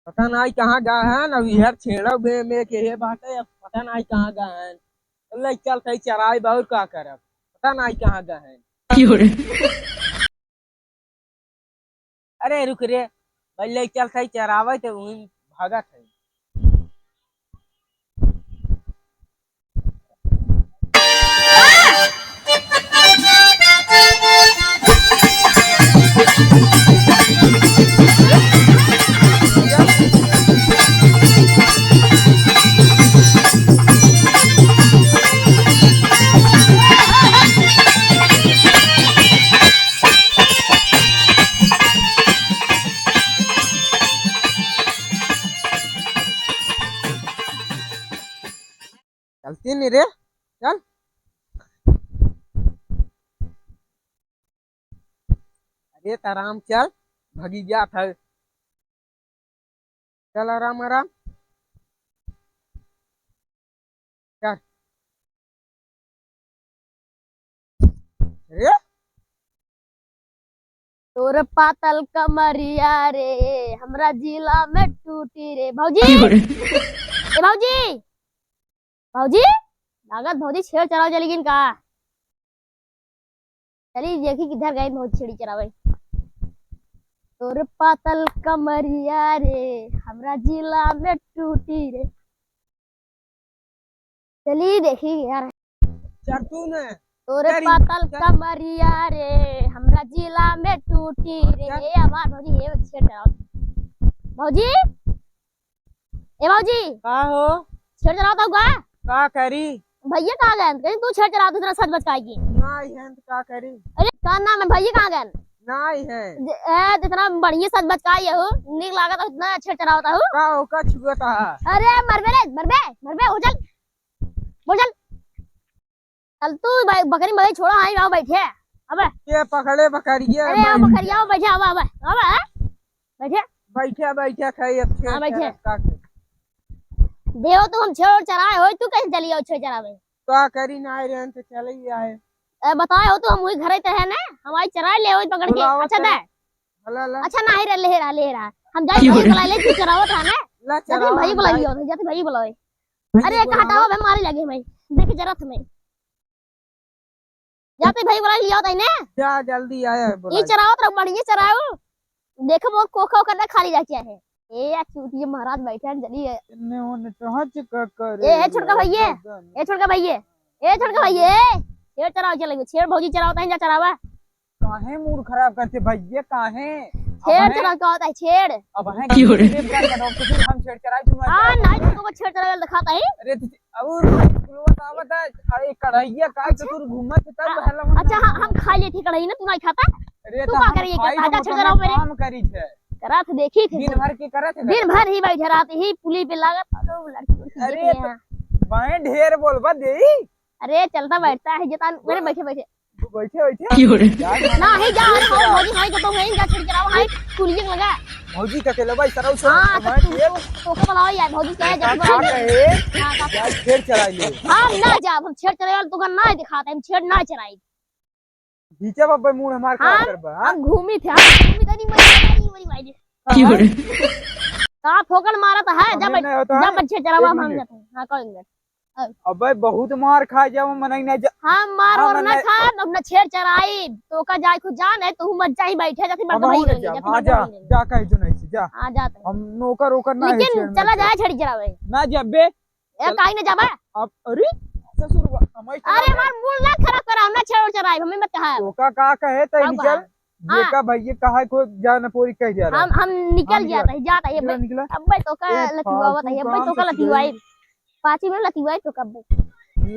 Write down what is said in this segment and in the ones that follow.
पता नहीं कहाँ गए हैं अब इधर छेड़ो में के हे बाटे अब पता नहीं कहाँ गए हैं। ले चल सही चराई बहुत का करब पता नहीं कहाँ गए हैं। अरे रुक रे भाई ले चल सही चरावे तो वहीं भागत है। चलती नहीं रे चल। अरे आराम चल भगी जा था। चल आराम आराम चल। अरे तोर पातल कमरिया रे हमरा जिला में टूटी रे भौजी। ए भौजी भौजी लागत भौजी छेड़ चराव चली गिन का। चली देखी किधर गई भौजी छेड़ी चरावे। तोर पातल कमरिया रे हमरा जिला में टूटी रे। चली देखी यार। चल तू ने तोरे पातल कमरिया रे हमरा जिला में टूटी रे। हमार भौजी ये छेड़ चराव। भौजी ए भौजी का हो छेड़ चरावता हुआ का करी भैया कहाँ गए कहीं तू छेड़ चरावता इतना सच बचकाएगी। नहीं है तो का करी। अरे का नाम है भैया कहाँ गए नहीं है इतना बढ़िया सच बचकाई हो नीक लागत हो इतना छेड़ चरावता हो। का ओका छुआता है। अरे मरबे रे मरबे हो चल बोल चल चल तू भाई बकरी बकरी छोड़ो आई आओ बैठे अबे ये पकड़े बकरिए अरे आओ बकरिया आओ बैठे अब बैठे बैठे बैठे खाई अच्छे हाँ, बैठे। का करी। देहो तो हम छेड़ चराए हो तू कैसे चली आओ छेड़ चरावे। का करी ना रहे तो चले ही आए। बताए हो तो हम वही घर है ना हमारी चराए ले हो पकड़ के बुलाओ अच्छा तो। दे हला ला अच्छा नहीं रे ले रहा हम जाए भाई बुला ले तू चरावत है ना ला जाते चलाओ भाई बुलाई हो जाते भाई बुलाओ। अरे एक हटाओ मैं मारे लगे मैं देख जरा तुम्हें जाते भाई बुला लिया होता है ना जा जल्दी आया ये चराओ तो बढ़िया चराओ देखो वो कोखो करना खाली जाके है। ए या चूतिए महाराज बैठे हैं जल्दी है। इन्ने होने तो हज का करे ए छोटका भैया ए छोटका भैया ए छोटका भैया छेड़ चराओ चलेंगे छेड़ भौजी चराओ है जा चरावा काहे मूड खराब करते भैया काहे छेड़ चराओ का होता है छेड़ अब है कि हम छेड़ चराई तुम हां नहीं तो छेड़ चराओ दिखाता है। अरे और स्कूल आवत है अरे कढ़ैया का तो तू घूमत तब हला अच्छा हम खा लिए थी कढ़ाई ना तू नहीं खाता। अरे तू का करिए क्या ताजा छेड़ चराओ मेरे काम करी थे करा थे देखी थे दिन भर के करत है दिन भर ही बैठे रहते ही पुली पे लागत तो लड़की अरे मैं ढेर बोलबा दे अरे चलता बैठता है जता मेरे बैठे बैठे बैठे ना ही जा रहा हूं भौजी हां तो मैं जा छेड़ चराओ हां पुलिस लगा भौजी का के लबाई सरौ से हां तो को बुलाओ यार भौजी कहे जा कहे छेड़ चराई ले हम ना जा हम छेड़ चराई तो का ना दिखाते हम छेड़ ना चराई पीछे बाबा मुंह हमार का करबा हम घूमी थे हम घूमी तो नहीं मरी भाई का ठोकर मारा तो है जब बच्चे चरावा हम जाते हैं हां कहेंगे अबे बहुत मार खा जाओ मनई ना हम मार और ना खा अपना छेड़ चराई तो का जाय खुद जान है तू मत जाई बैठे जाती बड़ भाई ले जा कह दो नहीं जा हां जाते हम नौकर ओकर ना है लेकिन चला जाए छेड़ चरावे ना जब्बे ए काई ना जाबा अब अरे ससुर हमाई अरे मार मूड ना खराब करा ना छेड़ चराई हमें मत कहा तो का कहे त निकल ये का भैया कहा को जाना पूरी कह जा रहा हम निकल जाता है निकला अब भाई तो का लतीवावत है भाई तो का लतीवाई 5 मिनट लतीवाई तो कब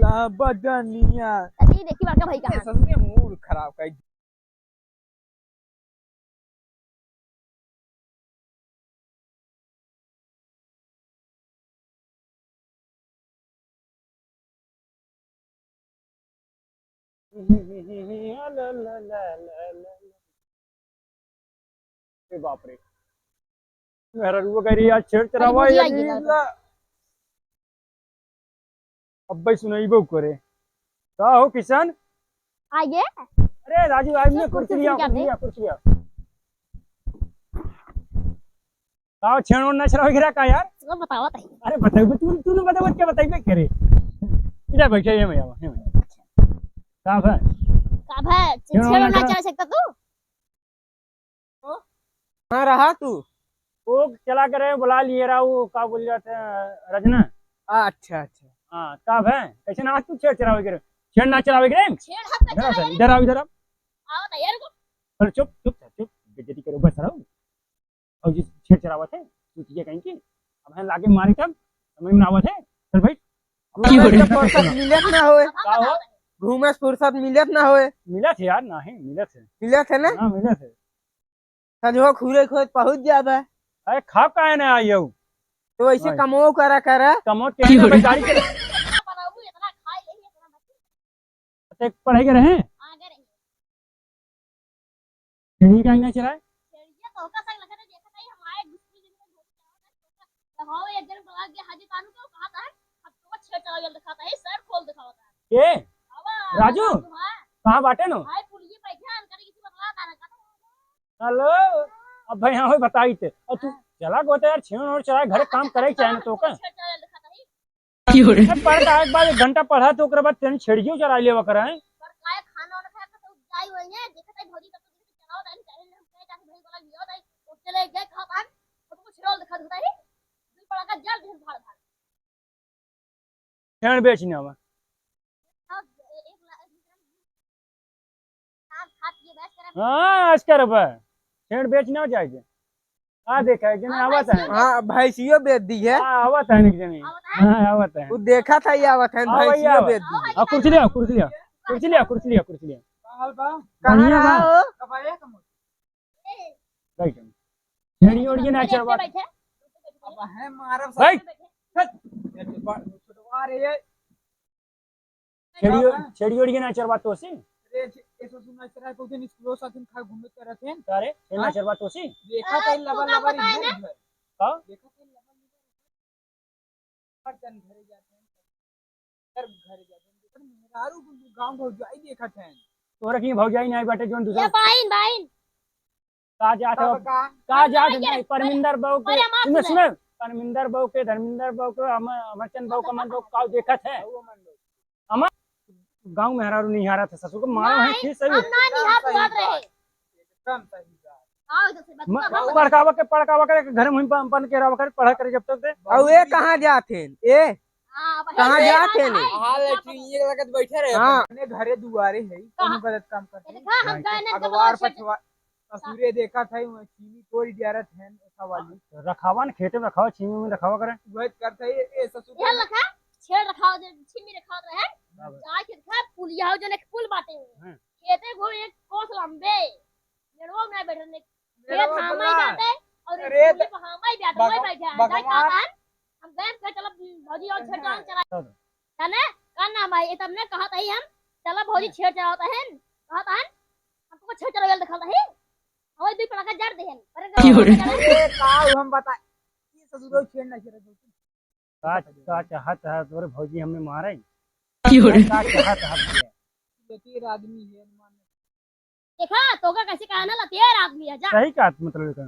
ला बदनिया अभी देखी बड़का भाई कहां ससुर मूड खराब कर बाप रे मेरा रुआ करी आज छेड़ चरावा अब भाई सुनाई बो करे का हो किशन आगे अरे राजू आज ने कुर्सी लिया कुर्सी लिया का छेड़ ना चला गिरा का यार? तो बताओ तई अरे बताइए तूने बताओ क्या बताइए करे इधर बैठे ये मैं आवा का है का भाई छेड़ो ना चला सकता तू कहाँ रहा तू? वो चला करे बुला लिए रहा वो का बोल जाते हैं रजना। अच्छा अच्छा। हाँ का है कैसे ना आज तू छेड़ चलावे करे छेड़ ना चलावे करे छेड़ हम इधर चला आ इधर आओ इधर आओ आओ ना यार को अरे चुप चुप चुप बेइज्जती करो बस रहो और जिस छेड़ चलावा थे तू ये कहीं की अब हम लागे मारे तब समझ में ना आवत है चल भाई फुर्सत मिलत ना होए, का हो घूमे से फुर्सत मिलत ना होए। मिला थे यार ना है मिला थे मिलत है ना? हाँ मिला थे संजो खुरे खोद पहुंच जाबे अरे खा काहे ना आई हो तो ऐसे ओए। कमो करा करे। कमोट के ना गाड़ी के इतना बनाऊ इतना खाई ले इतना मत पढ़ाई कर रहे हैं आगे रही छेड़ी का ना चलाए छेड़िया तो का संग लगा देखा नहीं हमारे दूसरी दिन में धोती आओ एक दिन बुला के हाजी कानू को कहा था अब तो छेड़ चला दिखाता है सर खोल दिखाता है के आवा राजू कहाँ बाटे नो भाई पुलिस बैठे अंकर किसी बदला था ना हेलो अब भाई हाँ बताई थे और तू चला गोते यार छेड़ और चला घर काम करे चाहे ना तो का छेड़ चला दिखाता है पढ़ का एक बार 1 घंटा पढ़ा तो ओकरे बाद तेन छेड़ियो चला लेवा करे पर काय खाना वाला खाया तो जाई होई है देखत है भौजी तब तो चलाओ नहीं चाहे हम कहे जाके भाई बोला लियो नहीं तो चले गए खाता है तो कुछ रोल दिखा देता है दूर पड़ा का जल दिन भाड़ भाड़ छेड़ बेचने आवा एक साथ खात ये बस करे हाँ आज कर बा छेड़ बेचने हो जाए आ देखा है जने आवत है हाँ भैंसियो बेच दी है। हाँ आवत है निक जने हाँ आवत है वो देखा था ये आवत है, भैंसियो बेच दी है। आ कुर्सी लिया कुर्सी लिया कुर्सी लिया कुर्सी लिया कुर्सी लिया कहाँ बढ़िया रहा बा। हो? बैठ छेड़ी ओड़ी ना चढ़वा बैठे बैठ छेड़ी ओड़ी ना चढ़वा तो सी अरे ना चढ़वा तो सी हाँ तोरा की भौजाई नहीं बाटे जोन ये दूसरा बाइन बाइन का जात हो का जात नहीं परमिंदर बहू के अरे माफ सुने कर। सुने परमिंदर बहू के धर्मिंदर बहू के अमरचंद बहू का मन बहू का देखत है अमर गांव में हरारू नहीं हारा था ससुर को मारो है ठीक सही हम ना निहात बात रहे आओ इधर से बच्चा पड़कावा के घर में पन के रहा कर पढ़ा करे जब तक दे और ये कहाँ जाते हैं? ये हां कहाँ जाते हैं? बैठे रहे हाँ अपने घरे दुआरे है कोनो गलत काम करते देखा हम गए ने अगवार पछवा ससुरे देखा था वहाँ चीनी तोड़ दियारत है ऐसा वाली रखावा न खेते में रखावा छीमी में रखावा करे वह करता है ए ससुर ये लखा छेड़ रखा दे छिमी रखा रहे जा के खा पुलिया हो जने पुल बाटे हैं। खेते घो एक कोस लंबे नेड़ो में बैठने मेरा खेत हां में बल्ला। जाते और अरे पुलिया पे हां में बैठे वही बैठे हैं जाए भगवान। का हम गए पे चलो भौजी और छेड़ चला जाने का नाम है ये तुमने कहा था ही हम चलो भौजी छेड़ चलाता है कहा था हमको छेड़ चला दिखाता है हमें भी पड़ा का जड़ देहन ए काऊ हम बता ये ससुर छेड़ ना छेड़ का चाहत है तोरे भौजी हमें मारे का चाहत है तीर आदमी है मान देखा तो का कैसे कहना लतियर आदमी है जा सही का मतलब का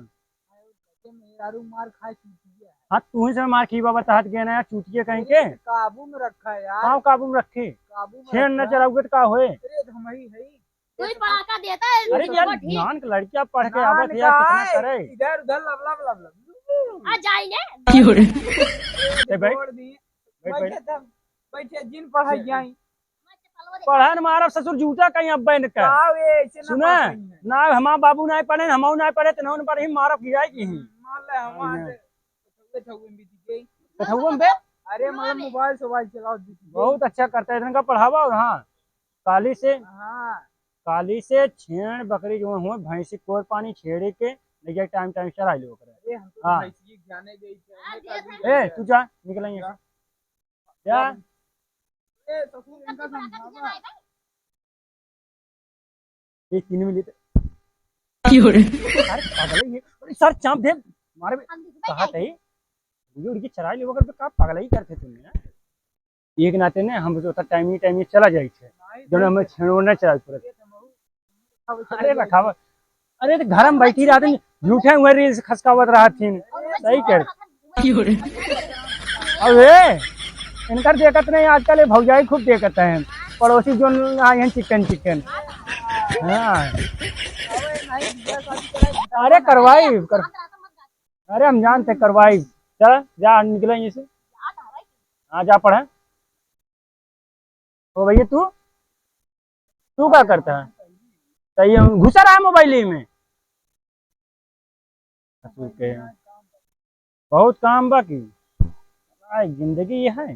मेरारू मार खाए चूतिया हाँ तू ही से मार खी बाबा तहत गए ना यार चूतिए कहीं के काबू में रखा है यार पाँव काबू में रखी काबू में छेड़ न रखा। चलाओगे तो का होए अरे हम ही है कोई पड़ाका देता है अरे यार तो ठीक नान के लड़कियां पढ़ के आवत है यार कितना करे इधर उधर लब आ जाएंगे ए भाई छोड़ दी बैठ बैठे तब बैठे जिन पढ़ाई जाई पढ़न मारब ससुर जूता कहीं अब बन के काऊ ऐसे ना सुना पढ़ सही है। ना हमार बाबू नहीं पढ़े हमहू नहीं पढ़े तो नौन पर ही मारब की जाएगी ही मान ले हम वहाँ से ठगुए में बीती गई कथुआ में बे अरे मतलब मोबाइल चलाओ बीती बहुत अच्छा करता है इनका पढ़ावा और हाँ काली से हाँ काली से छेड़ बकरी जो हुए भैंसी कोर पानी छेड़े के लेके टाइम टाइम चला लो करे अरे हम तो हाँ। भाई ये जाने गई थी ए तू जा निकल यहाँ से जा ए ससुर इनका समझावा ये 3 मिनट अरे पागल है ये अरे सर चांप दे मारे कहा थे ये उड़की चरा ले वगर पे का पागल ही करते तुम ना एक नाते ने हम तो टाइम ही चला जाई छे जब हमें छेड़ो ना चला पूरा अरे रखावा अरे तो घर में बैठी रहती झूठे हुए रील्स खसकावत रहा थी सही कह अबे इनकर देखत नहीं आजकल ये भौजाई खूब देखत हैं पड़ोसी जो आए हैं चिकन चिकन। हाँ अरे करवाई कर, अरे हम जानते करवाई। चल जा निकले यहीं से। हाँ जा पढ़े। ओ भैया तू तू क्या करता है? सही है घुसा रहा है मोबाइल में। बहुत काम बाकी जिंदगी ये है।